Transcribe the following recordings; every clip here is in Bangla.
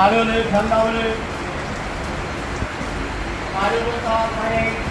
Mario ठंडा होले Mario को साफ करें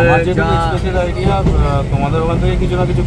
আমার যেটা স্পেশাল আইডিয়া তোমাদের ওখান থেকে কিছু না কিছু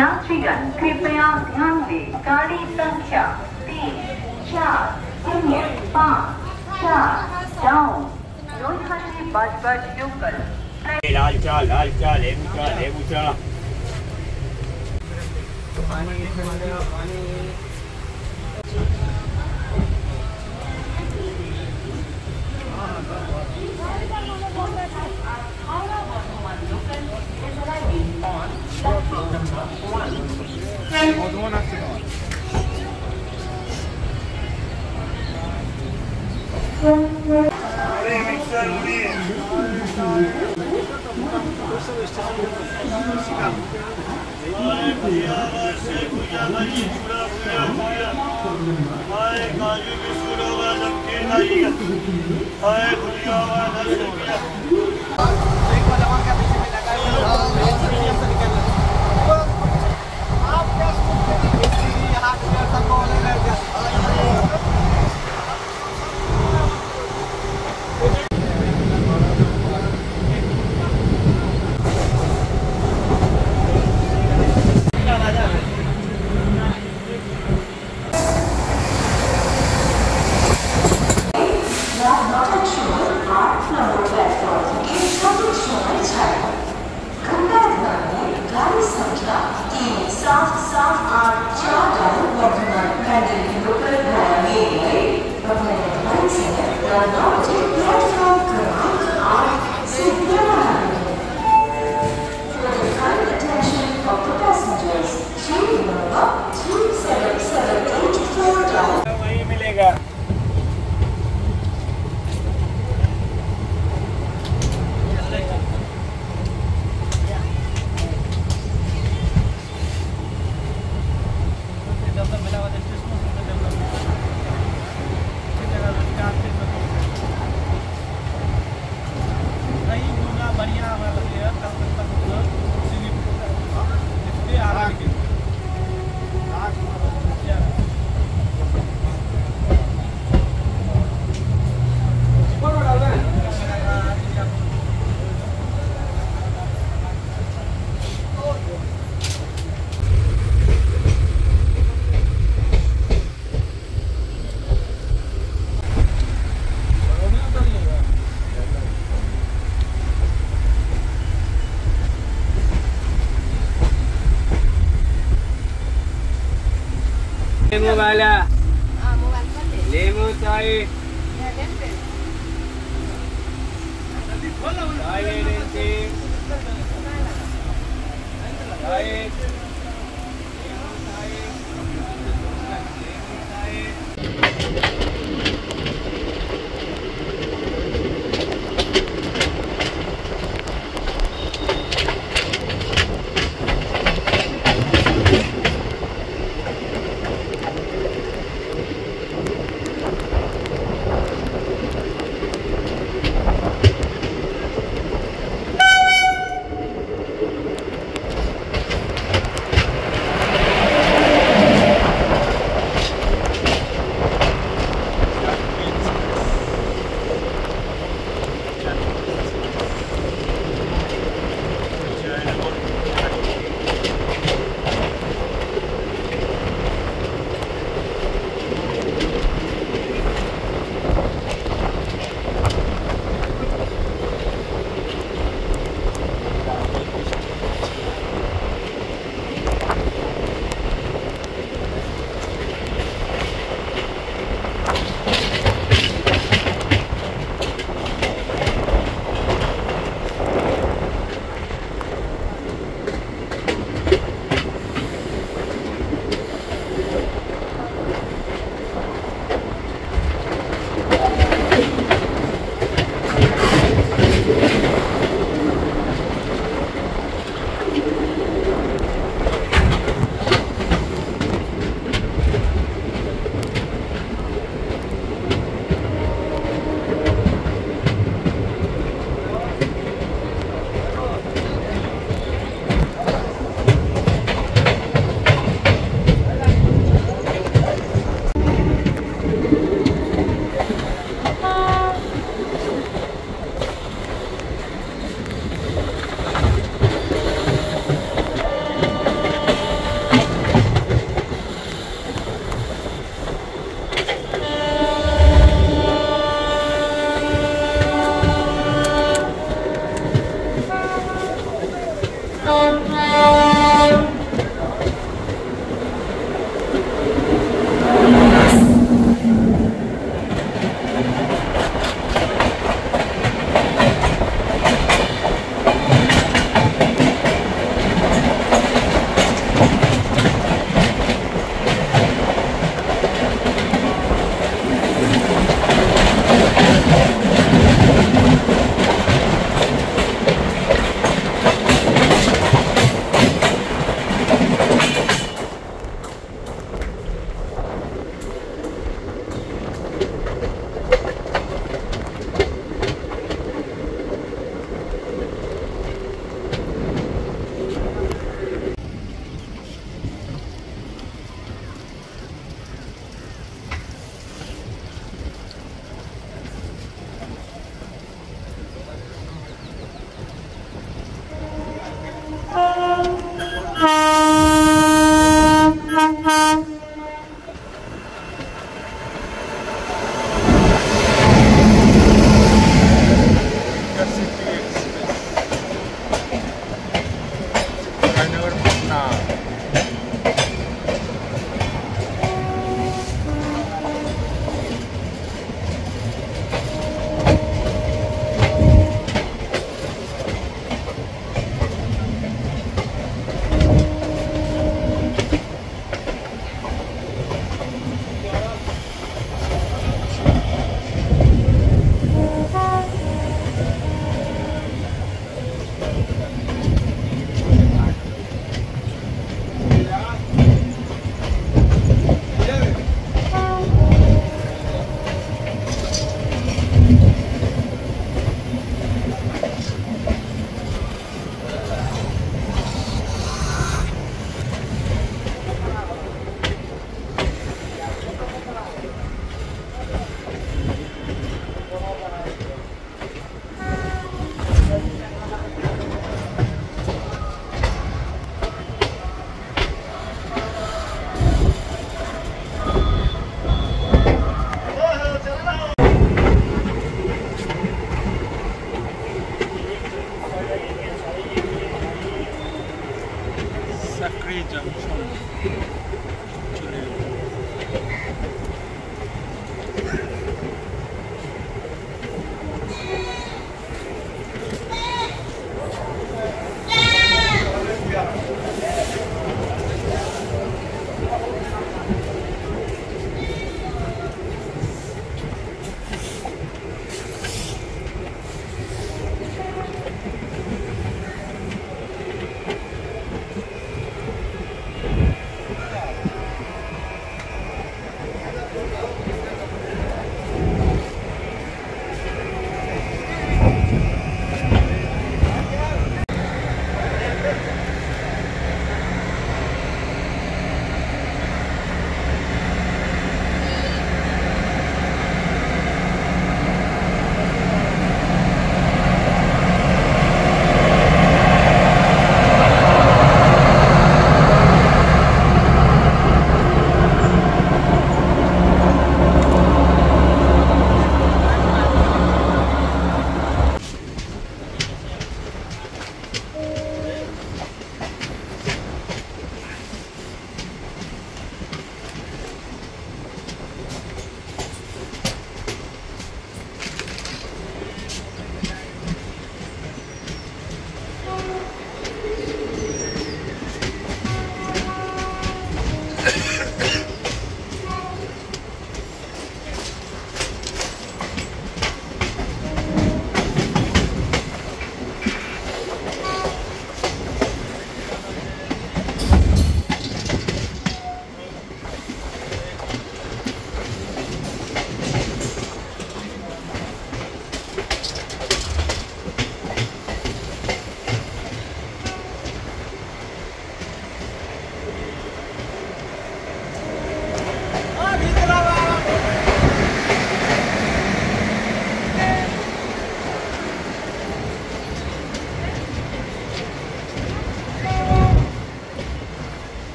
यात्रीगण कृपया ध्यान दें गाड़ी संख्या 34054 डाउन रोहतास बाजबाज लोकल लाल चा लेबू चा मोबाइल लेमो चाहिए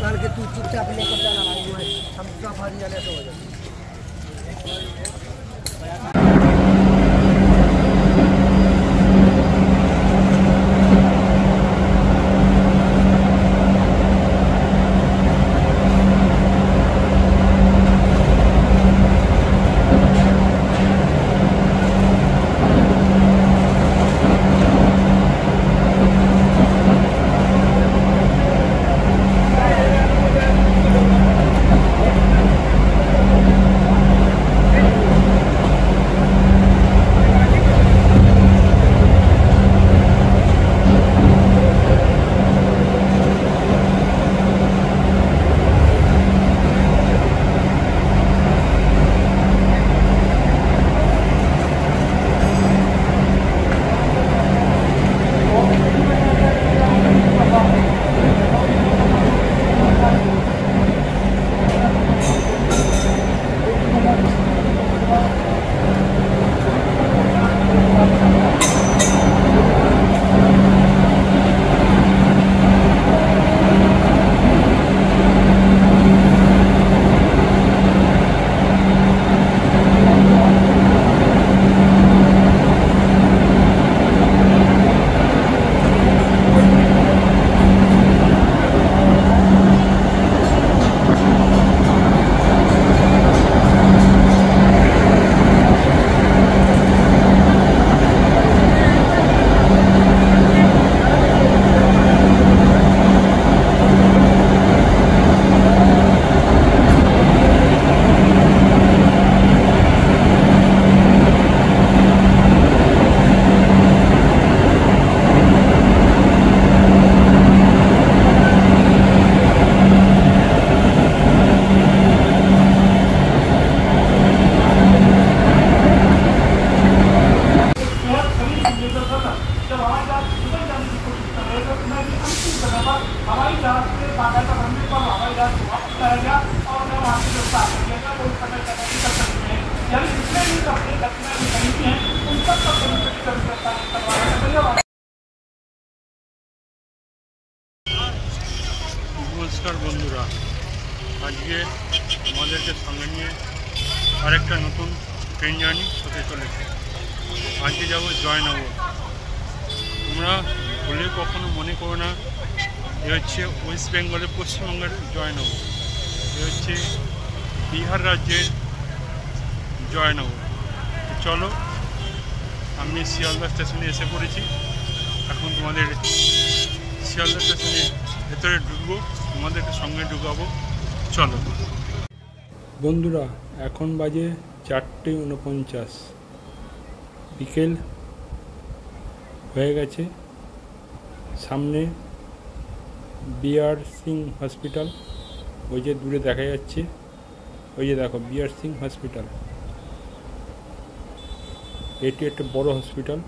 करके तू चुपचाप लेकर जाना भाई, हम सब हरियाणा से हो जाए। समय पर हवाई जहाज से बाकायदा बनने पर हवाई जहाज को वापस लाया गया और मैं वहाँ से जो स्टाफ किया वो उस समय तक नहीं कर सकते हैं। यानी जितने भी अपनी घटनाएं बनी हैं उन सब का गिरफ्तार करवाया है। धन्यवाद। नमस्कार बंधुरा, आज के আমাদেরকে সঙ্গে নিয়ে আরেকটা নতুন ট্রেন জার্নি হতে চলেছে। আজকে যাব জয়নগর। তোমরা বলে কখনো মনে করো না এ হচ্ছে ওয়েস্ট বেঙ্গলের পশ্চিমবঙ্গের জয়নগর, এ হচ্ছে বিহার রাজ্যের জয়নগর। চলো, আমি শিয়ালদা স্টেশনে এসে পড়েছি। এখন তোমাদের শিয়ালদা স্টেশনে ভেতরে ঢুকবো, তোমাদেরকে সঙ্গে ঢুকাবো। চলো বন্ধুরা, এখন বাজে 4:49, বিকেল হয়ে গেছে। সামনে বিআর সিং হসপিটাল, ওই যে দূরে দেখা যাচ্ছে, ওই যে দেখো বিআর সিং হসপিটাল। এটি একটা বড় হসপিটাল।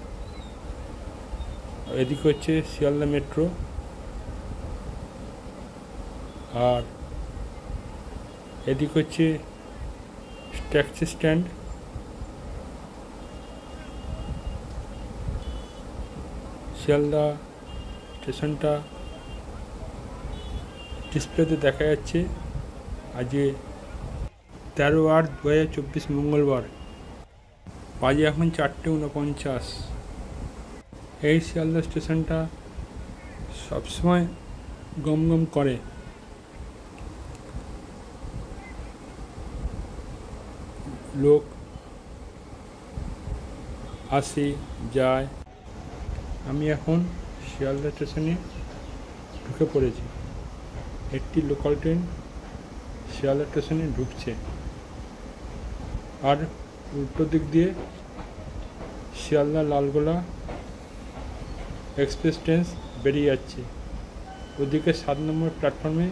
এদিকে হচ্ছে শিয়ালদা মেট্রো, আর এদিকে হচ্ছে ট্যাক্সি স্ট্যান্ড। শিয়ালদা স্টেশনটা ডিসপ্লেতে দেখা যাচ্ছে। আজকে 13/8/2024 মঙ্গলবার, বাজে এখন 4:49। এই শিয়ালদা স্টেশনটা সবসময় গমগম করে। লোক আসে যায়। আমি এখন শিয়ালদা স্টেশনে ঢুকে পড়েছি। একটি লোকাল ট্রেন শিয়ালদা স্টেশনে ঢুকছে, আর উল্টো দিক দিয়ে শিয়ালদা লালগোলা এক্সপ্রেস ট্রেন বেরিয়ে যাচ্ছে। ওদিকে 7 নম্বর প্ল্যাটফর্মে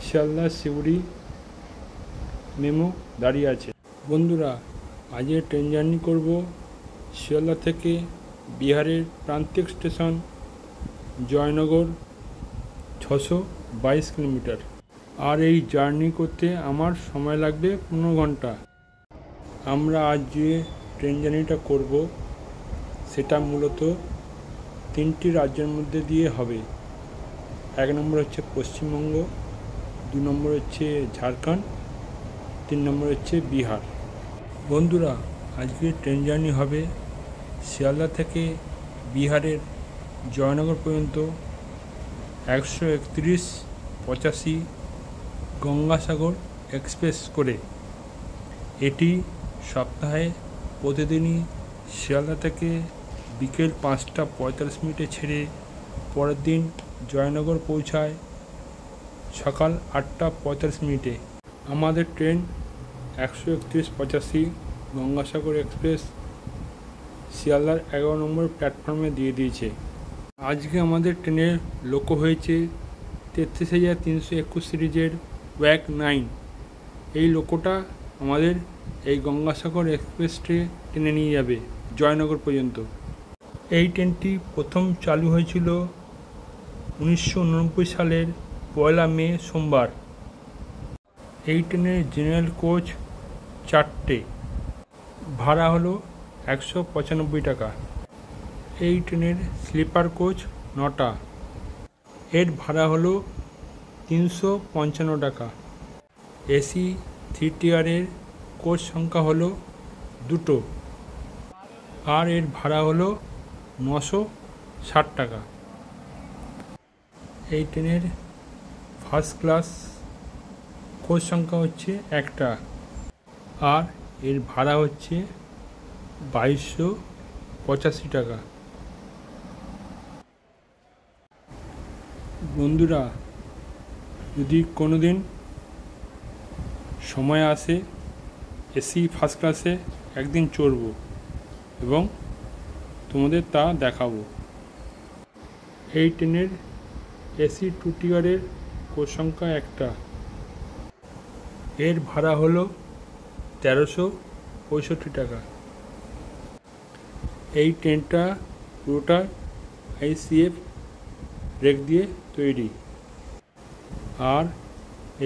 শিয়ালদা শিউড়ি মেমো দাঁড়িয়ে আছে। বন্ধুরা, আজকে ট্রেন জার্নি করব শিয়ালদা থেকে বিহারের প্রান্তিক স্টেশন জয়নগর, 622 কিলোমিটার। আর এই জার্নি করতে আমার সময় লাগবে 15 ঘন্টা। আমরা আজ যে ট্রেন জার্নিটা করব সেটা মূলত 3টি রাজ্যের মধ্যে দিয়ে হবে। 1 নম্বর হচ্ছে পশ্চিমবঙ্গ, 2 নম্বর হচ্ছে ঝাড়খণ্ড, 3 নম্বর হচ্ছে বিহার। বন্ধুরা, আজকে ট্রেন জার্নি হবে শিয়ালদা থেকে বিহারের জয়নগর পর্যন্ত 131-85 গঙ্গাসাগর এক্সপ্রেস করে। এটি সপ্তাহে প্রতিদিনই শিয়ালদা থেকে বিকেল 5:45 ছেড়ে পরের দিন জয়নগর পৌঁছায় সকাল 8:45। আমাদের ট্রেন 131-85 গঙ্গাসাগর এক্সপ্রেস শিয়ালদার 11 নম্বর প্ল্যাটফর্মে দিয়ে দিয়েছে। আজকে আমাদের ট্রেনের লোকো হয়েছে 33,321 সিরিজের ওয়াক 9। এই লোকোটা আমাদের এই গঙ্গাসাগর এক্সপ্রেস ট্রেনে নিয়ে যাবে জয়নগর পর্যন্ত। এই ট্রেনটি প্রথম চালু হয়েছিল 1989 সালের 1 মে সোমবার। এই ট্রেনের জেনারেল কোচ 4টে, ভাড়া হলো 195 টাকা। এই ট্রেনের স্লিপার কোচ 9টা, এর ভাড়া হলো 355 টাকা। এসি 3 টিয়ারের কোচ সংখ্যা হলো 2টো, আর এর ভাড়া হলো 960 টাকা। এই ট্রেনের ফার্স্ট ক্লাস কোচ সংখ্যা হচ্ছে 1টা, আর এর ভাড়া হচ্ছে 2285 টাকা। বন্ধুরা, যদি কোনো দিন সময় আসে এসি ফার্স্ট ক্লাসে একদিন চড়ব এবং তোমাদের তা দেখাবো। এই ট্রেনের এসি 2 টিয়ারের কোচ সংখ্যা 1টা, এর ভাড়া হলো 1365 টাকা। এই ট্রেনটা পুরোটা ICF ব্রেক দিয়ে তৈরি। আর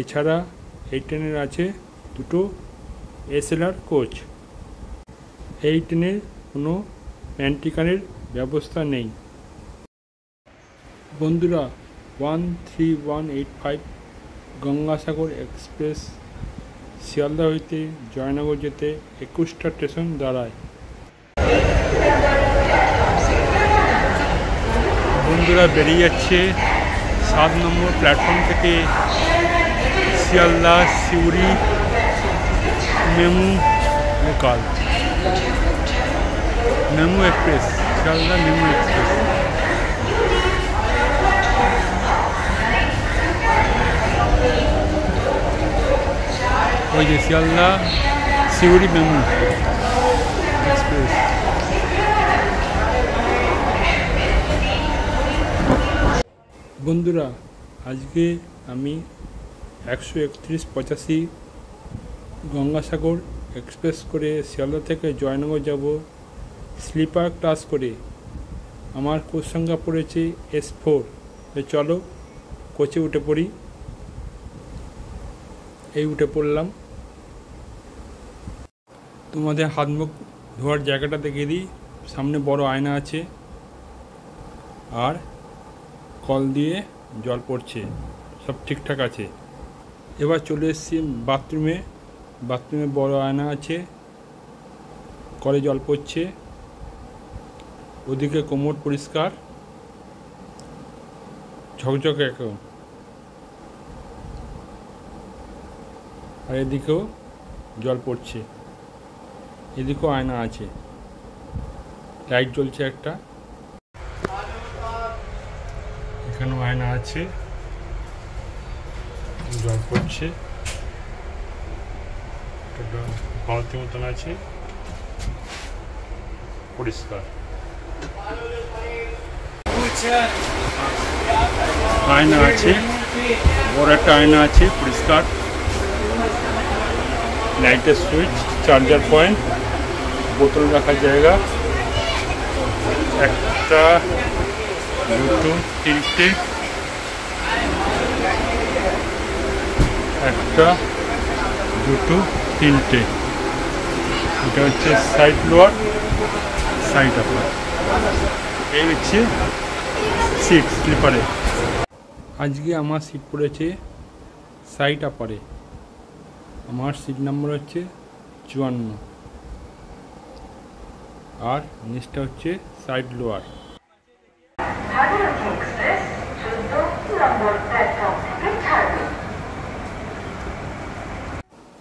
এছাড়া এই ট্রেনের আছে দুটো এসএলআর কোচ। এই ট্রেনের কোনো প্যান্টিকারের ব্যবস্থা নেই। বন্ধুরা, 13185 গঙ্গাসাগর এক্সপ্রেস শিয়ালদা হইতে জয়নগর যেতে 21টা স্টেশন দাঁড়ায়। বন্ধুরা বেরিয়ে যাচ্ছে 7 নম্বর প্ল্যাটফর্ম থেকে Sealdah Suri MEMU local MEMU express, Sealdah MEMU express. ওই যে শিয়ালদা সিউড়ি মেমু এক্সপ্রেস। বন্ধুরা, আজকে আমি 13185 গঙ্গাসাগর এক্সপ্রেস করে শিয়ালদা থেকে জয়নগর যাব স্লিপার ক্লাস করে। আমার কোচ সংখ্যা পড়েছে S4। চলো কোচে উঠে পড়ি। এই উঠে পড়লাম। তোমাদের হাত মুখ ধোয়ার জায়গাটা দেখিয়ে দিই। সামনে বড় আয়না আছে আর কল দিয়ে জল পড়ছে, সব ঠিকঠাক আছে। এবার চলে এসেছি বাথরুমে। বাথরুমে বড় আয়না আছে, কলে জল পড়ছে, ওদিকে কোমর পরিষ্কার ঝকঝকে এখন, আর এদিকেও জল পড়ছে, এদিকেও আয়না আছে, লাইট জ্বলছে একটা, এখানেও আয়না আছে, জল পড়ছে, বালতি মতন আছে, পরিষ্কার আয়না আছে, বড় একটা আয়না আছে পরিষ্কার, লাইটের সুইচ, চার্জার পয়েন্ট, বোতল রাখার জায়গা, একটা দুটো তিনটে, একটা দুটো তিনটে, এটা হচ্ছে সাইড লোয়ার, সাইড আপার। এই হচ্ছে সিট স্লিপারে। আজকে আমার সিট পড়েছে সাইড আপারে। আমার সিট নাম্বার হচ্ছে 54 আর নিচটা হচ্ছে সাইড লোয়ার।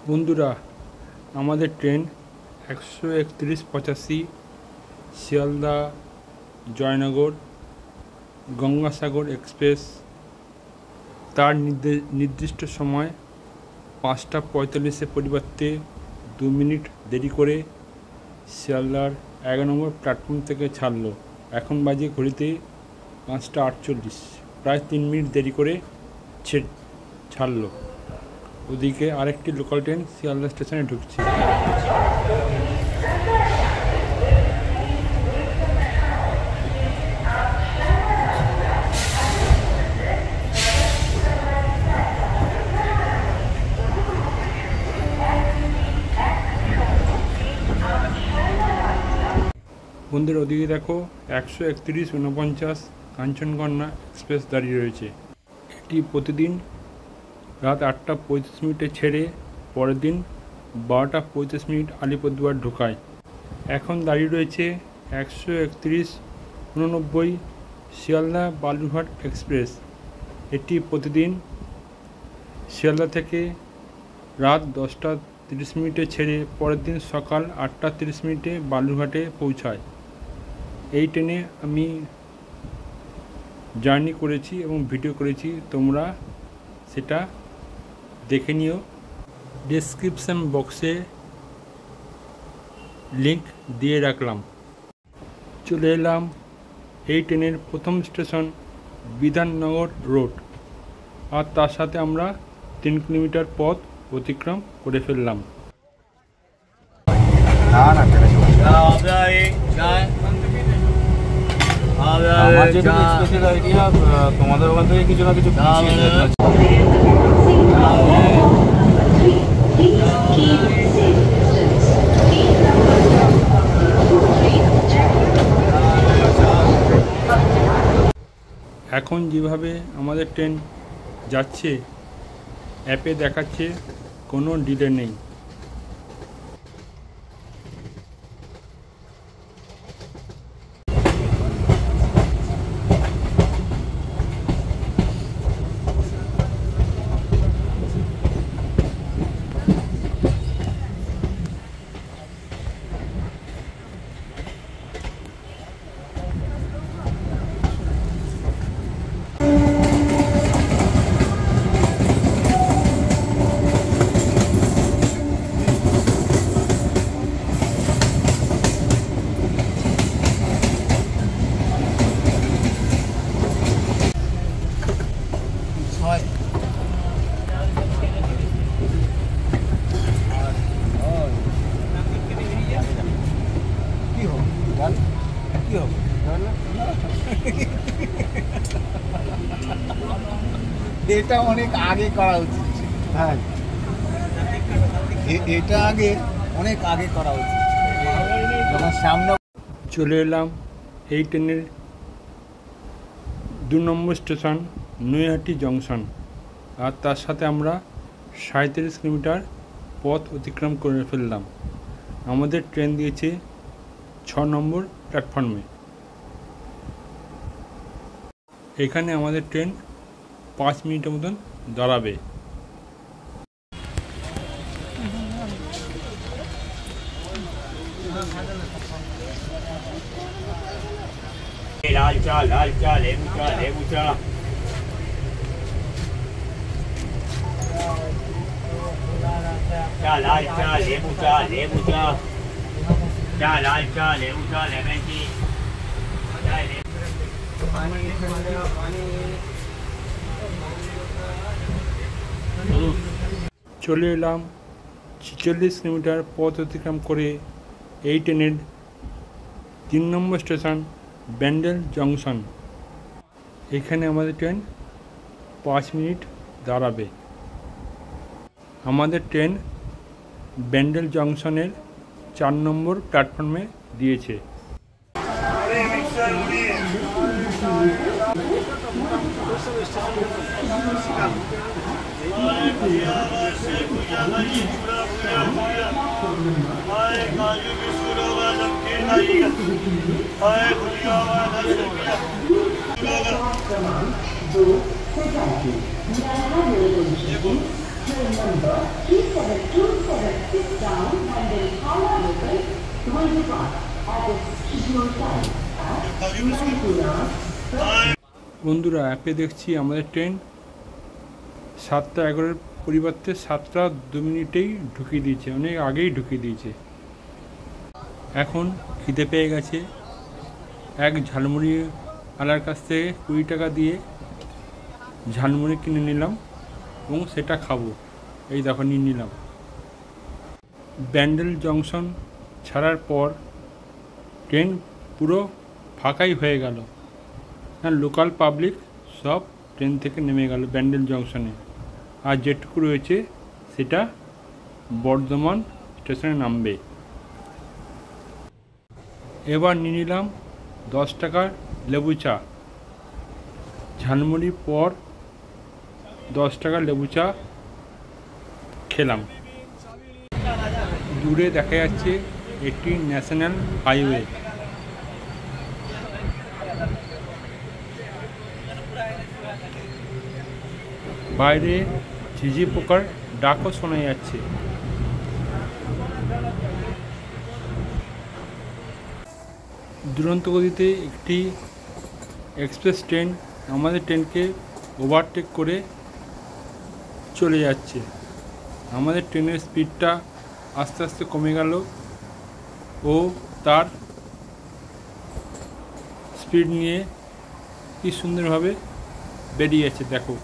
বন্ধুরা, আমাদের ট্রেন 13185 শিয়ালদা জয়নগর গঙ্গাসাগর এক্সপ্রেস তার নির্দিষ্ট সময় 5টা 45-এর পরিবর্তে 2 মিনিট দেরি করে শিয়ালদার 11 নম্বর প্ল্যাটফর্ম থেকে ছাড়লো। এখন বাজে ঘড়িতে 5টা 48, প্রায় 3 মিনিট দেরি করে ছাড়লো। ওদিকে আরেকটি লোকাল ট্রেন শিয়ালদা স্টেশনে ঢুকছে। বন্ধুরা, ওদিকে দেখো 13149 কাঞ্চনকন্যা এক্সপ্রেস দাঁড়িয়ে রয়েছে। এটি প্রতিদিন রাত 8টা 35 মিনিটে ছেড়ে পরের দিন 12টা 35 মিনিট আলিপুরদুয়ার ঢোকায়। এখন দাঁড়িয়ে রয়েছে 13189 শিয়ালদা বালুরঘাট এক্সপ্রেস। এটি প্রতিদিন শিয়ালদা থেকে রাত 10টা 30 মিনিটে ছেড়ে পরের দিন সকাল 8টা 30 মিনিটে বালুরঘাটে পৌঁছায়। এই ট্রেনে আমি জার্নি করেছি এবং ভিডিও করেছি, তোমরা সেটা দেখে নিও। ডেসক্রিপশন বক্সে লিংক দিয়ে রাখলাম। চলে এলাম এই ট্রেনের প্রথম স্টেশন বিধাননগর রোড, আর তার সাথে আমরা 3 কিলোমিটার পথ অতিক্রম করে ফেললাম। আমার যেটুকু স্পেশাল আইডিয়া তোমাদের ওখান থেকে কিছু না কিছু পিছিয়ে দেয়। এখন যেভাবে আমাদের ট্রেন যাচ্ছে অ্যাপে দেখাচ্ছে কোনো ডিলে নেই। এটা অনেক আগে করা উচিত। হ্যাঁ, এটা আগে অনেক আগে করা উচিত। যখন সামনে চলে এলাম এই ট্রেনের 2 নম্বর স্টেশন নৈহাটি জংশন, আর তার সাথে আমরা 37 কিলোমিটার পথ অতিক্রম করে ফেললাম। আমাদের ট্রেন দিয়েছে 6 নম্বর প্ল্যাটফর্মে। এখানে আমাদের ট্রেন 5 মিনিটের মতন দাঁড়াবে। लाल चा लेबू चा लेबू चा लाल चा लेबू चा लेबू चा लाल चा लेबू चा लेमन टी চলে এলাম 46 কিলোমিটার পথ অতিক্রম করে এই ট্রেনের 3 নম্বর স্টেশন ব্যান্ডেল জংশন। এখানে আমাদের ট্রেন 5 মিনিট দাঁড়াবে। আমাদের ট্রেন ব্যান্ডেল জংশনের 4 নম্বর প্ল্যাটফর্মে দিয়েছে। বন্ধুরা, অ্যাপে দেখছি আমাদের ট্রেন 7:11 পরিবর্তে 7:02 ঢুকিয়ে দিয়েছে, অনেক আগেই ঢুকিয়ে দিয়েছে। এখন খিদে পেয়ে গেছে। এক ঝালমুড়ি আলার কাছ থেকে 20 টাকা দিয়ে ঝালমুড়ি কিনে নিলাম এবং সেটা খাবো। এই দেখো নিয়ে নিলাম। ব্যান্ডেল জংশন ছাড়ার পর ট্রেন পুরো ফাঁকাই হয়ে গেল। লোকাল পাবলিক সব ট্রেন থেকে নেমে গেল ব্যান্ডেল জংশনে, আর যেটুকু রয়েছে সেটা বর্ধমান স্টেশনে নামবে। এবার নিয়ে নিলাম 10 টাকার লেবু চা। ঝালমুড়ির পর 10 টাকার লেবু চা খেলাম। দূরে দেখা যাচ্ছে একটি ন্যাশনাল হাইওয়ে। বাইরে ঝিঝি পোকার ডাকও শোনা যাচ্ছে। দুরন্ত গতিতে একটি এক্সপ্রেস ট্রেন আমাদের ট্রেনকে ওভারটেক করে চলে যাচ্ছে। আমাদের ট্রেনের স্পিডটা আস্তে আস্তে কমে গেল ও তার স্পিড নিয়ে কি সুন্দরভাবে বেরিয়ে যাচ্ছে দেখো।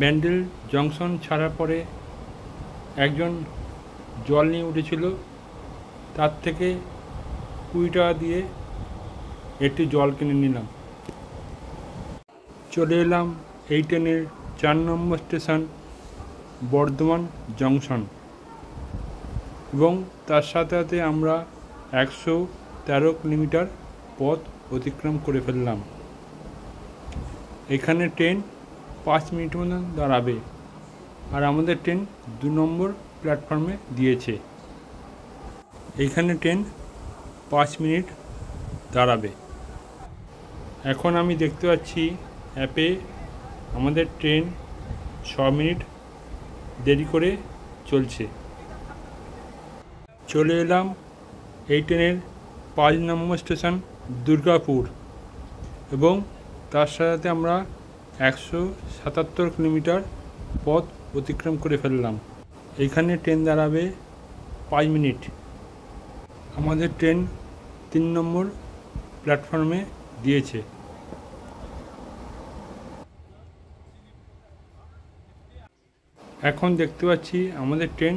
ব্যান্ডেল জংশন ছাড়ার পরে একজন জল নিয়ে উঠেছিল, তার থেকে 20 টাকা দিয়ে একটি জল কিনে নিলাম। চলে এলাম এই ট্রেনের 4 নম্বর স্টেশন বর্ধমান জংশন, এবং তার সাথে সাথে আমরা 113 কিলোমিটার পথ অতিক্রম করে ফেললাম। এখানে ট্রেন 5 মিনিট মতো দাঁড়াবে, আর আমাদের ট্রেন 2 নম্বর প্ল্যাটফর্মে দিয়েছে। এখানে ট্রেন 5 মিনিট দাঁড়াবে। এখন আমি দেখতে পাচ্ছি অ্যাপে আমাদের ট্রেন 6 মিনিট দেরি করে চলছে। চলে এলাম এই ট্রেনের 5 নম্বর স্টেশন দুর্গাপুর, এবং তার সাথে আমরা 177 কিলোমিটার পথ অতিক্রম করে ফেললাম। এখানে ট্রেন দাঁড়াবে 5 মিনিট। আমাদের ট্রেন 3 নম্বর প্ল্যাটফর্মে দিয়েছে। এখন দেখতে পাচ্ছি আমাদের ট্রেন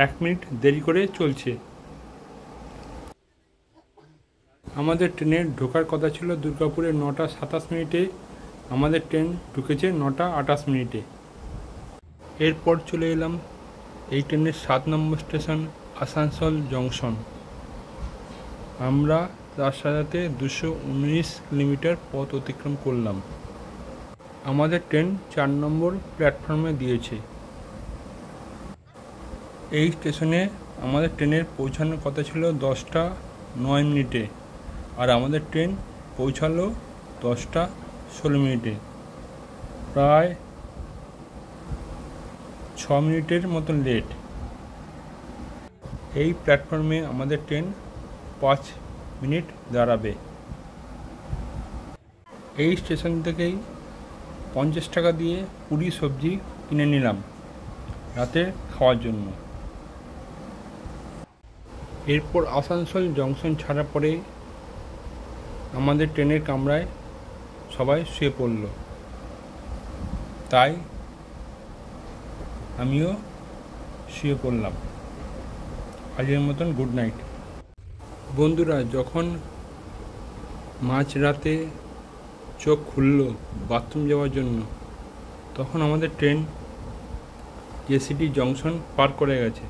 1 মিনিট দেরি করে চলছে। আমাদের ট্রেনের ঢোকার কথা ছিল দুর্গাপুরে 9টা 27 মিনিটে, আমাদের ট্রেন ঢুকেছে 9টা 28 মিনিটে। এরপর চলে এলাম এই ট্রেনের 7 নম্বর স্টেশন আসানসোল জংশন। আমরা তার সাথে 219 কিলোমিটার পথ অতিক্রম করলাম। আমাদের ট্রেন 4 নম্বর প্ল্যাটফর্মে দিয়েছে। এই স্টেশনে আমাদের ট্রেনের পৌঁছানোর কথা ছিল 10টা 9 মিনিটে, আর আমাদের ট্রেন পৌঁছালো 10টা 16 মিনিটে, প্রায় 6 মিনিটের মতন লেট। এই প্ল্যাটফর্মে আমাদের ট্রেন 5 মিনিট দাঁড়াবে। এই স্টেশন থেকেই 50 টাকা দিয়ে পুরি সবজি কিনে নিলাম রাতে খাওয়ার জন্য। এরপর আসানসোল জংশন ছাড়ার পরে আমাদের ট্রেনের কামরায় সবাই শুয়ে পড়ল, তাই আমিও শুয়ে পড়লাম। আজকের মতন গুড নাইট। বন্ধুরা, যখন মাঝরাতে চোখ খুলল বাথরুম যাওয়ার জন্য, তখন আমাদের ট্রেন জেসিডি জংশন পার করে গেছে।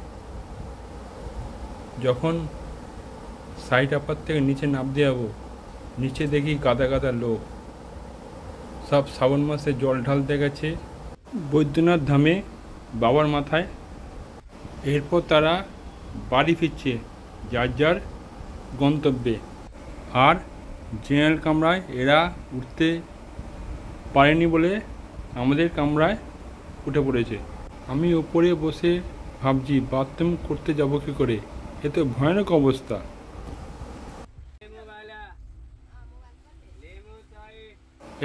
যখন সাইড আপার থেকে নিচে নামতে যাবো, নিচে দেখি গাদা গাদা লোক, সব শ্রাবণ মাসে জল ঢালতে গেছে বৈদ্যনাথ ধামে বাবার মাথায়। এরপর তারা বাড়ি ফিরছে যার যার গন্তব্যে। আর জেনারেল কামরায় এরা উঠতে পারেনি বলে আমাদের কামরায় উঠে পড়েছে। আমি ওপরে বসে ভাবছি বাথরুম করতে যাব কী করে, এ তো ভয়ানক অবস্থা।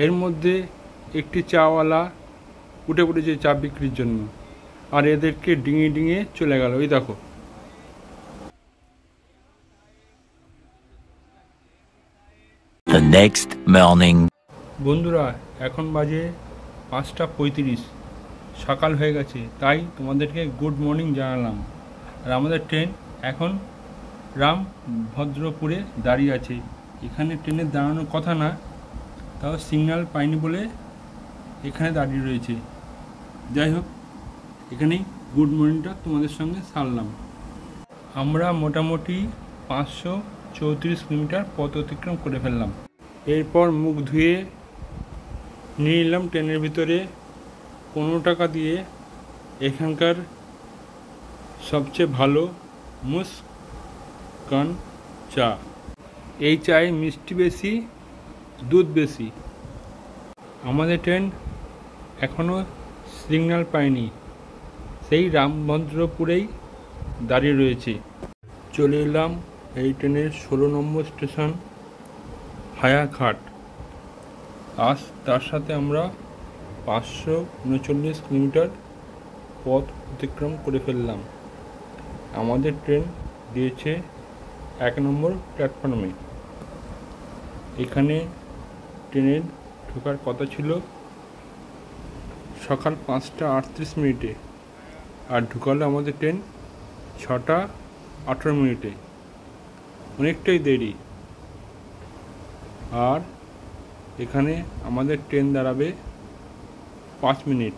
এর মধ্যে একটি চাওয়ালা উঠে পড়েছে চা বিক্রির জন্য, আর এদেরকে ডিঙিয়ে ডিঙিয়ে চলে গেল। ওই দেখো। The next morning. বন্ধুরা, এখন বাজে 5টা 35, সকাল হয়ে গেছে, তাই তোমাদেরকে গুড মর্নিং জানালাম। আর আমাদের ট্রেন এখন রামভদ্রপুরে দাঁড়িয়ে আছে। এখানে ট্রেনের দাঁড়ানোর কথা না, তাও সিগন্যাল পাইনি বলে এখানে দাঁড়িয়ে রয়েছে। যাই হোক, এখানেই গুড মর্নিংটা তোমাদের সঙ্গে সারলাম। আমরা মোটামুটি 534 কিলোমিটার পথ অতিক্রম করে ফেললাম। এরপর মুখ ধুয়ে নিয়ে নিলাম ট্রেনের ভিতরে 15 টাকা দিয়ে এখানকার সবচেয়ে ভালো মুস্কান চা। এই চায়ে মিষ্টি বেশি, দুধ বেশি। আমাদের ট্রেন এখনও সিগন্যাল পায়নি, সেই রামভদ্রপুরেই দাঁড়িয়ে রয়েছে। চলে এলাম এই ট্রেনের 16 নম্বর স্টেশন হায়াঘাট। আজ তার সাথে আমরা 539 কিলোমিটার পথ অতিক্রম করে ফেললাম। আমাদের ট্রেন দিয়েছে 1 নম্বর প্ল্যাটফর্মে। এখানে ট্রেনের ঢোকার কথা ছিল সকাল 5টা 38 মিনিটে, আর ঢুকালো আমাদের ট্রেন 6টা 18 মিনিটে। অনেকটাই দেরি। আর এখানে আমাদের ট্রেন দাঁড়াবে 5 মিনিট।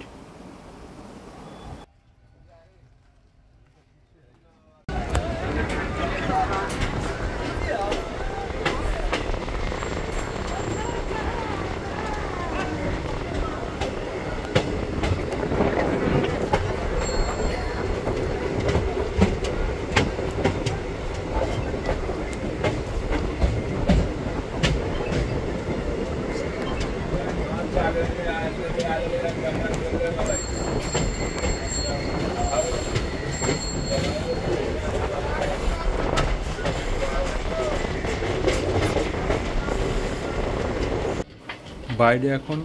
বাইরে এখন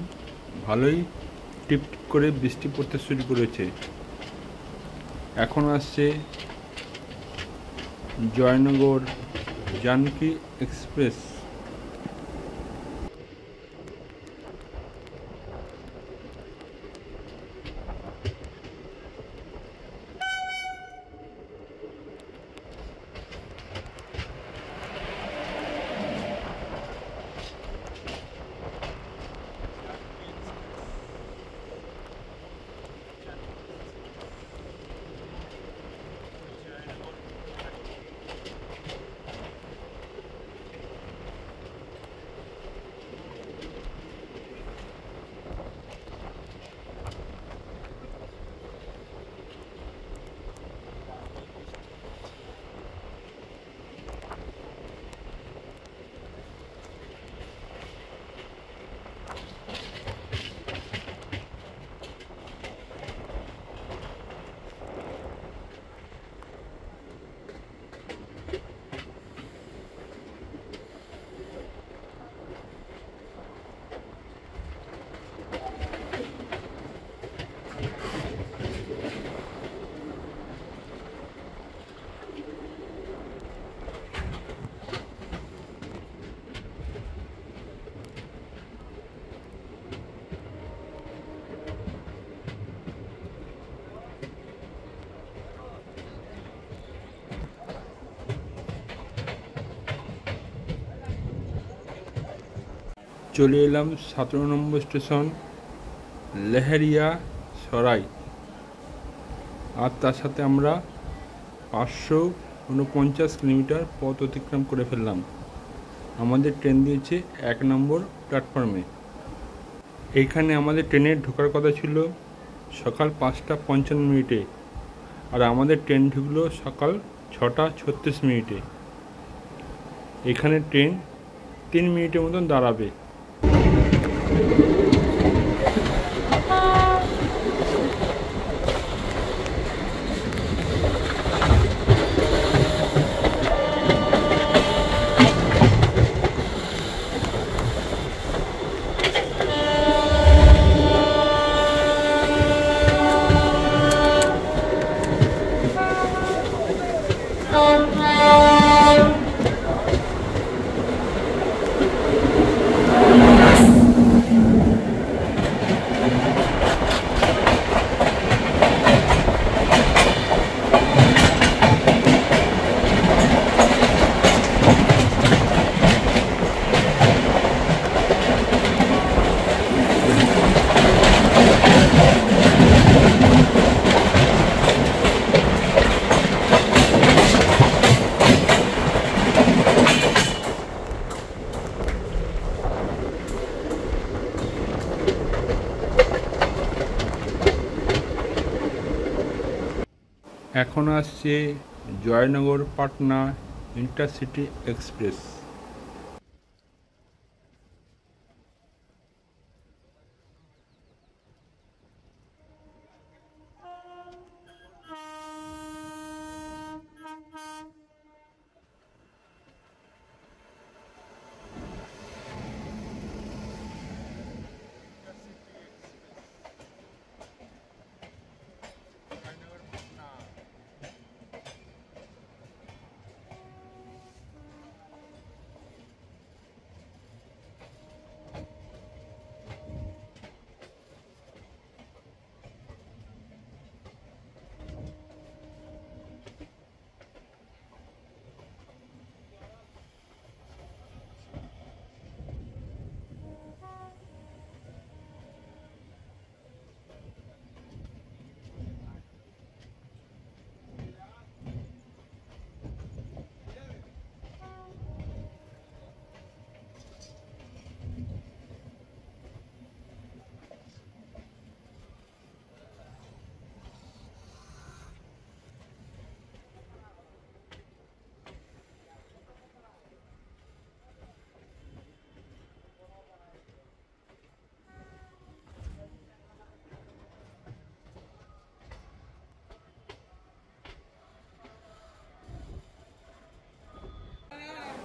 ভালোই টিপ টিপ করে বৃষ্টি পড়তে শুরু করেছে। এখন আসছে জয়নগর জানকী এক্সপ্রেস। চলে এলাম 17 নম্বর স্টেশন লেহেরিয়া সরাই। আর তার সাথে আমরা 549 কিলোমিটার পথ অতিক্রম করে ফেললাম। আমাদের ট্রেন দিয়েছে 1 নম্বর প্ল্যাটফর্মে। এইখানে আমাদের ট্রেনের ঢোকার কথা ছিল সকাল 5টা 55 মিনিটে, আর আমাদের ট্রেন ঢুকলো সকাল 6টা 36 মিনিটে। এখানে ট্রেন 3 মিনিটের মতন দাঁড়াবে। এখন আসছে জয়নগর পাটনা ইন্টারসিটি এক্সপ্রেস।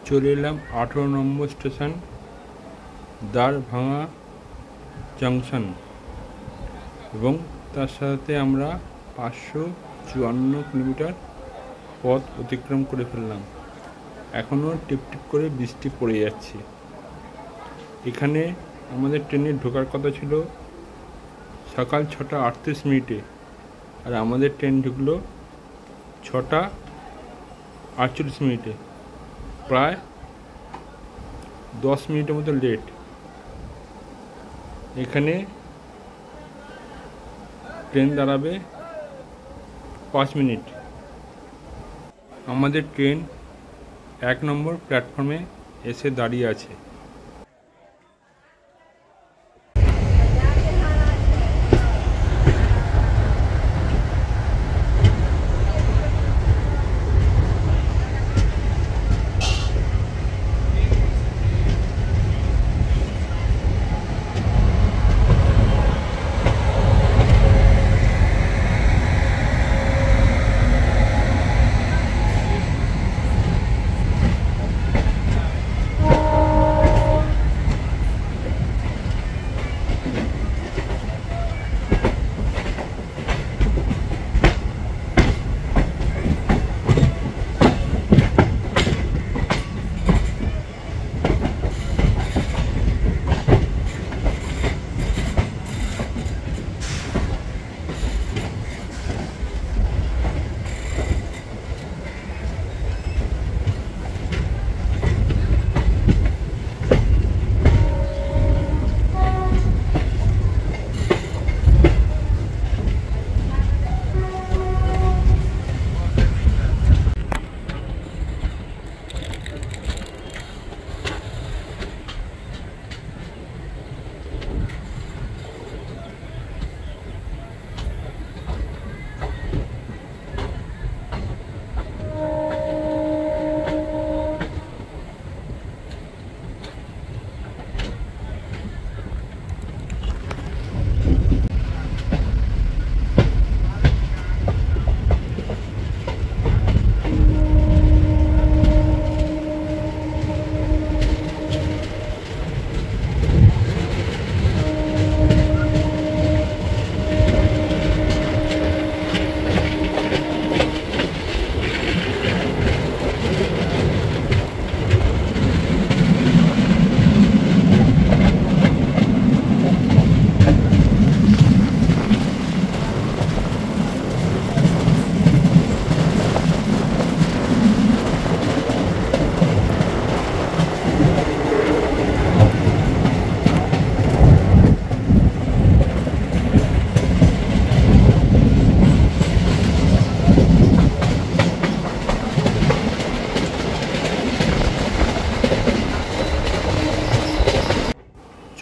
চলে এলাম 18 নম্বর স্টেশন দ্বারভাঙা জংশন এবং তার সাথে আমরা 554 কিলোমিটার পথ অতিক্রম করে ফেললাম। এখনও টিপটিপ করে বৃষ্টি পড়ে যাচ্ছে। এখানে আমাদের ট্রেনে ঢোকার কথা ছিল সকাল 6টা 38 মিনিটে, আর আমাদের ট্রেন ঢুকলো 6টা 48 মিনিটে, প্রায় 10 মিনিটের মতো লেট। এখানে ট্রেন দাঁড়াবে 5 মিনিট। আমাদের ট্রেন 1 নম্বর প্ল্যাটফর্মে এসে দাঁড়িয়ে আছে।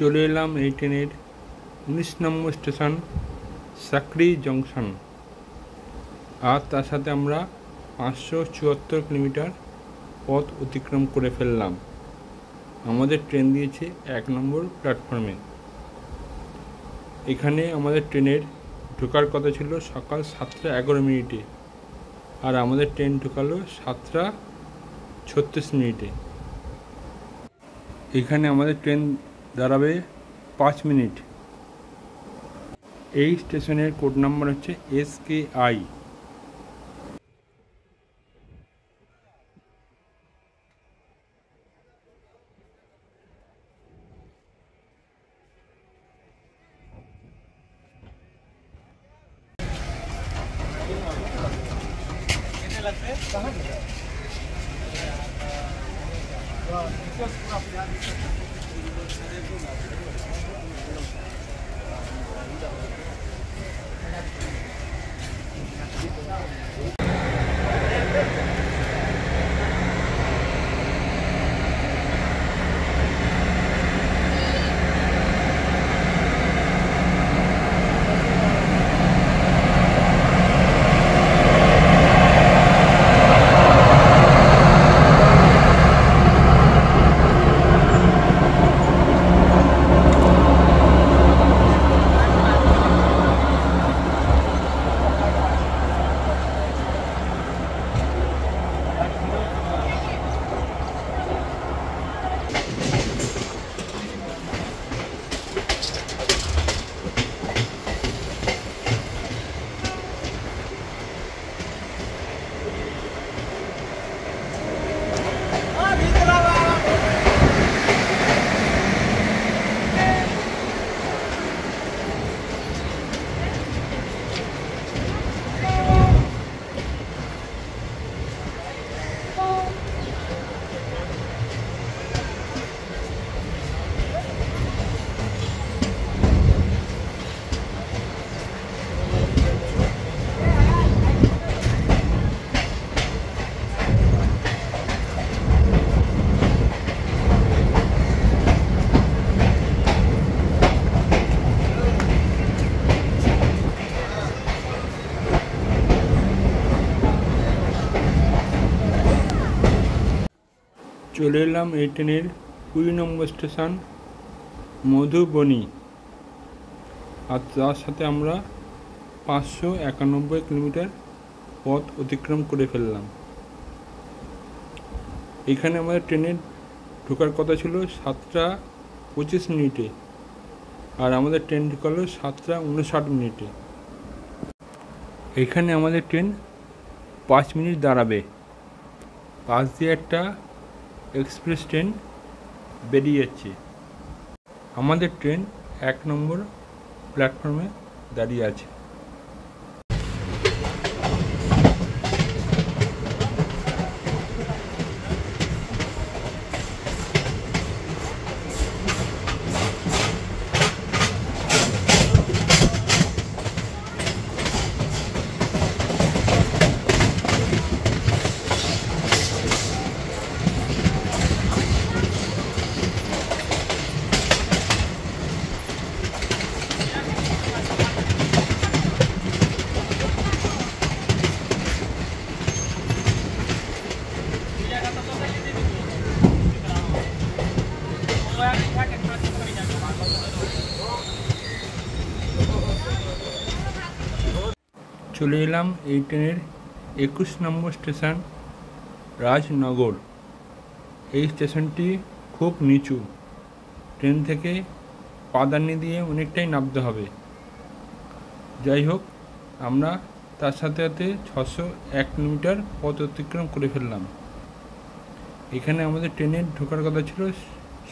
চলে এলাম এই ট্রেনের 19 নম্বর স্টেশন সাকরি জংশন, আর তার সাথে আমরা 574 কিলোমিটার পথ অতিক্রম করে ফেললাম। আমাদের ট্রেন দিয়েছে 1 নম্বর প্ল্যাটফর্মে। এখানে আমাদের ট্রেনের ঢোকার কথা ছিল সকাল 7টা 11 মিনিটে, আর আমাদের ট্রেন ঢোকালো 7টা 36 মিনিটে। এখানে আমাদের ট্রেন দাঁড়াবে 5 মিনিট। এই স্টেশনের কোড নাম্বার হচ্ছে SKI। চলে এলাম এই ট্রেনের 20 নম্বর স্টেশন মধুবনী, আর তার সাথে আমরা 591 কিলোমিটার পথ অতিক্রম করে ফেললাম। এখানে আমাদের ট্রেনের ঢোকার কথা ছিল 7:25 আর আমাদের ট্রেন ঢুকালো 7:59। এখানে আমাদের ট্রেন 5 মিনিট দাঁড়াবে। পাশ দিয়ে একটা এক্সপ্রেস ট্রেন বেরিয়ে যাচ্ছে। আমাদের ট্রেন 1 নম্বর প্ল্যাটফর্মে দাঁড়িয়ে আছে। চলে এলাম এই ট্রেনের 21 নম্বর স্টেশন রাজনগর। এই স্টেশনটি খুব নিচু, ট্রেন থেকে পাদানি দিয়ে অনেকটাই নামতে হবে। যাই হোক, আমরা তার সাথে সাথে 601 কিলোমিটার পথ অতিক্রম করে ফেললাম। এখানে আমাদের ট্রেনের ঢোকার কথা ছিল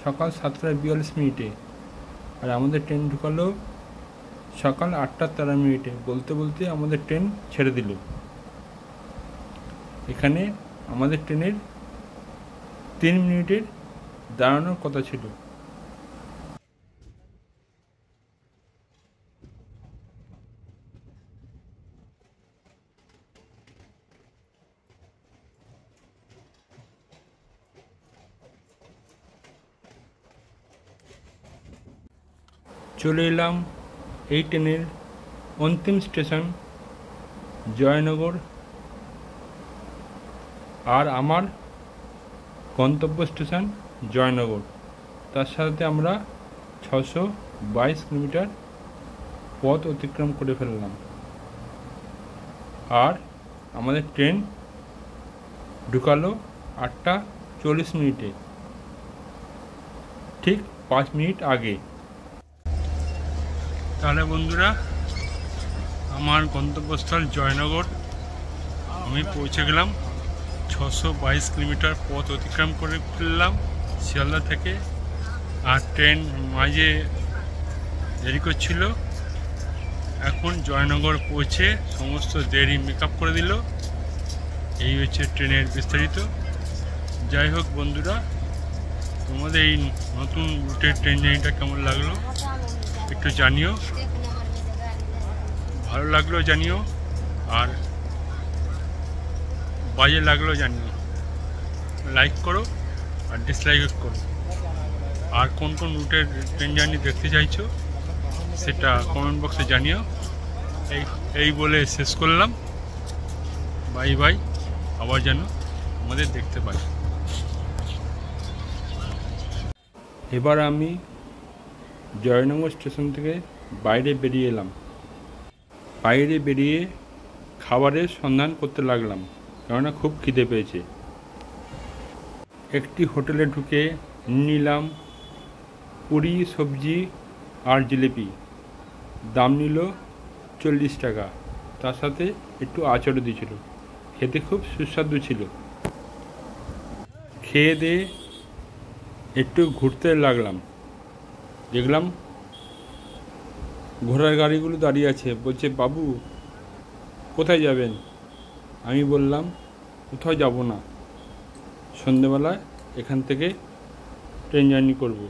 সকাল 7:42, আর আমাদের ট্রেন ঢুকালো সকাল 8:13। বলতে বলতে আমাদের ট্রেন ছেড়ে দিল। এখানে আমাদের ট্রেনের 3 মিনিটের দাঁড়ানোর কথা ছিল। চলে এলাম এই ট্রেনের অন্তিম স্টেশন জয়নগর, আর আমার গন্তব্য স্টেশন জয়নগর। তার সাথে আমরা 622 কিলোমিটার পথ অতিক্রম করে ফেললাম। আর আমাদের ট্রেন ঢুকালো 8:40, ঠিক 5 মিনিট আগে। তাহলে বন্ধুরা, আমার গন্তব্যস্থল জয়নগর আমি পৌঁছে গেলাম। 622 কিলোমিটার পথ অতিক্রম করে ফেললাম শিয়ালদা থেকে। আর ট্রেন মাঝে দেরি করছিল। এখন জয়নগর পৌঁছে সমস্ত দেরি মেকআপ করে দিল। এই হচ্ছে ট্রেনের বিস্তারিত। যাই হোক বন্ধুরা, তোমাদের এই নতুন রুটের ট্রেন জার্নিটা কেমন লাগলো একটু জানিও। ভালো লাগলো জানিও, আর বাজে লাগলো জানিও। লাইক করো আর ডিসলাইক করো। আর কোন কোন রুটের ট্রেন জার্নি দেখতে চাইছো সেটা কমেন্ট বক্সে জানিও। এই বলে শেষ করলাম। Bye bye. আবার যেন আমাদের দেখতে পাই। এবার আমি জয়নগর স্টেশন থেকে বাইরে বেরিয়ে এলাম। বাইরে বেরিয়ে খাবারের সন্ধান করতে লাগলাম, কেননা খুব খিদে পেয়েছে। একটি হোটেলে ঢুকে নিলাম পুরি, সবজি আর জিলিপি। দাম নিল 40 টাকা। তার সাথে একটু আচারও দিয়েছিল। খেতে খুব সুস্বাদু ছিল। খেয়ে দিয়ে একটু ঘুরতে লাগলাম। দেখলাম ঘোড়ার গাড়িগুলো দাঁড়িয়ে আছে। বলছে, বাবু কোথায় যাবেন? আমি বললাম, কোথাও যাব না, সন্ধেবেলায় এখান থেকে ট্রেন জার্নি করব।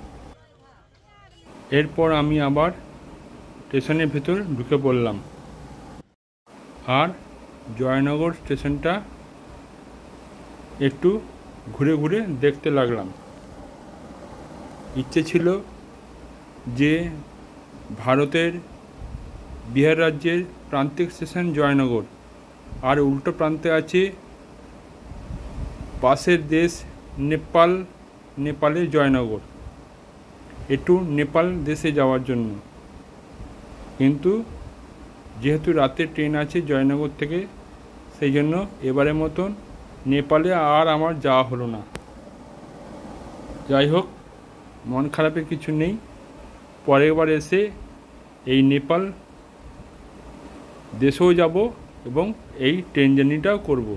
এরপর আমি আবার স্টেশনের ভেতর ঢুকে পড়লাম আর জয়নগর স্টেশনটা একটু ঘুরে ঘুরে দেখতে লাগলাম। ইচ্ছে ছিল যে ভারতের বিহার রাজ্যের প্রান্তিক স্টেশন জয়নগর, আর উল্টো প্রান্তে আছে পাশের দেশ নেপালের জয়নগর, একটু নেপাল দেশে যাওয়ার জন্য। কিন্তু যেহেতু রাতের ট্রেন আছে জয়নগর থেকে, সেই জন্য এবারের মতন নেপালে আর আমার যাওয়া হলো না। যাই হোক, মন খারাপের কিছু নেই, পরের বার এসে এই নেপাল দেশেও যাব এবং এই ট্রেন জার্নিটাও করব।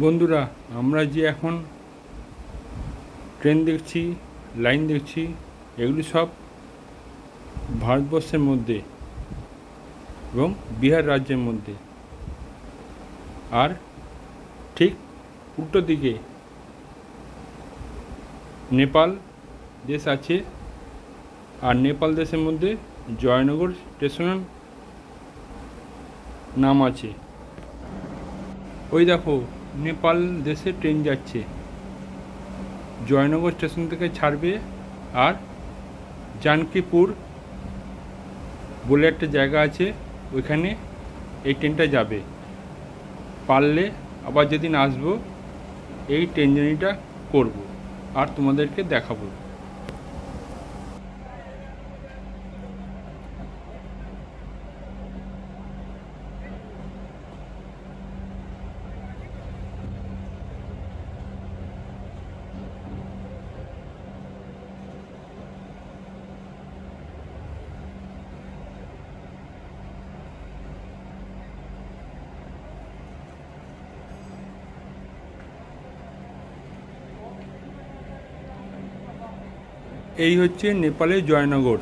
বন্ধুরা, আমরা যে এখন ট্রেন দেখছি, লাইন দেখছি, এগুলি সব ভারতবর্ষের মধ্যে এবং বিহার রাজ্যের মধ্যে। আর ঠিক উল্টো দিকে নেপাল দেশ আছে, আর নেপাল দেশের মধ্যে জয়নগর স্টেশনের নাম আছে। ওই দেখো, নেপাল দেশে ট্রেন যাচ্ছে, জয়নগর স্টেশন থেকে ছাড়বে আর জানকীপুর বলে একটা জায়গা আছে, ওইখানে এই ট্রেনটা যাবে। পারলে আবার যেদিন আসবো এই ট্রেন জার্নিটা করব আর তোমাদেরকে দেখাবো। এই হচ্ছে নেপালের জয়নগর।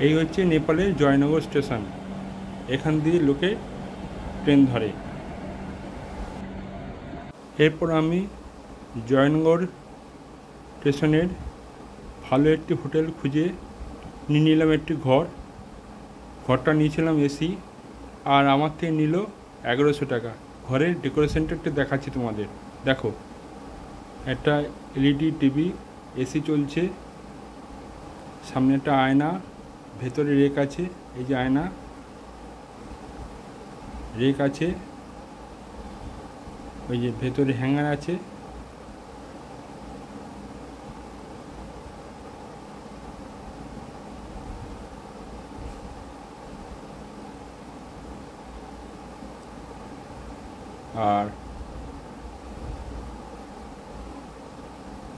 এই হচ্ছে নেপালের জয়নগর স্টেশন, এখান দিয়ে লোকে ট্রেন ধরে। এরপর আমি জয়নগর স্টেশনের ভালো একটি হোটেল খুঁজে নিয়ে নিলাম একটি ঘরটা নিয়েছিলাম এসি, আর আমার থেকে নিল 1100 টাকা। ঘরের ডেকোরেশনটা একটু দেখাচ্ছি তোমাদের, দেখো একটা এলইডি টিভি, এসি চলছে, সামনে একটা আয়না, ভেতরে রেক আছে, এই যে আয়না, রেক আছে, ওই যে ভেতরে হ্যাঙ্গার আছে। আর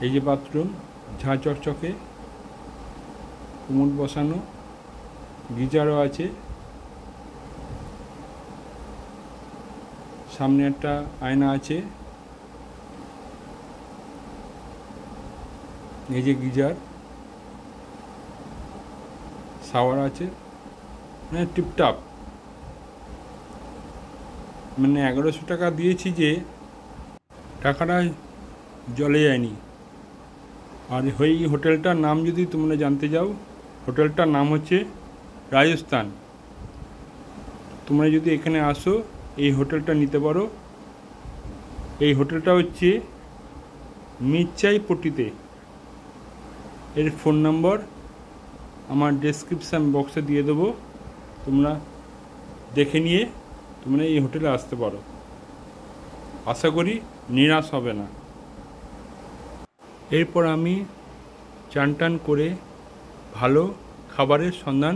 এই যে বাথরুম, ঝাঁ চকচকে, কুমোড বসানো, গিজারও আছে, সামনে একটা আয়না আছে, এই যে গিজার, শাওয়ার আছে, মানে টিপটাপ। মানে 1100 টাকা দিয়েছি যে টাকাটা জলে যায়নি। আর এই হোটেলটার নাম যদি তোমরা জানতে যাও, হোটেলটার নাম হচ্ছে রাজস্থান। তোমরা যদি এখানে আসো এই হোটেলটা নিতে পারো। এই হোটেলটা হচ্ছে মির্চাইপট্টিতে। এর ফোন নম্বর আমার ডেসক্রিপশান বক্সে দিয়ে দেবো, তোমরা দেখে নিয়ে তোমরা এই হোটেলে আসতে পারো। আশা করি নিরাশ হবে না। এরপর আমি চান টান করে ভালো খাবারের সন্ধান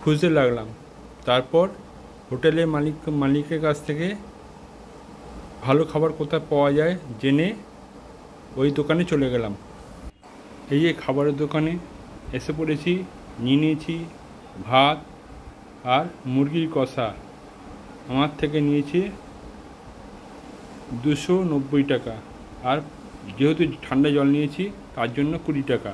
খুঁজতে লাগলাম। তারপর হোটেলের মালিকের কাছ থেকে ভালো খাবার কোথায় পাওয়া যায় জেনে ওই দোকানে চলে গেলাম। এই যে খাবারের দোকানে এসে পড়েছি, নিয়ে নিয়েছি ভাত আর মুরগির কষা। আমার থেকে নিয়েছে 290 টাকা, আর যেহেতু ঠান্ডা জল নিয়েছি তার জন্য 20 টাকা।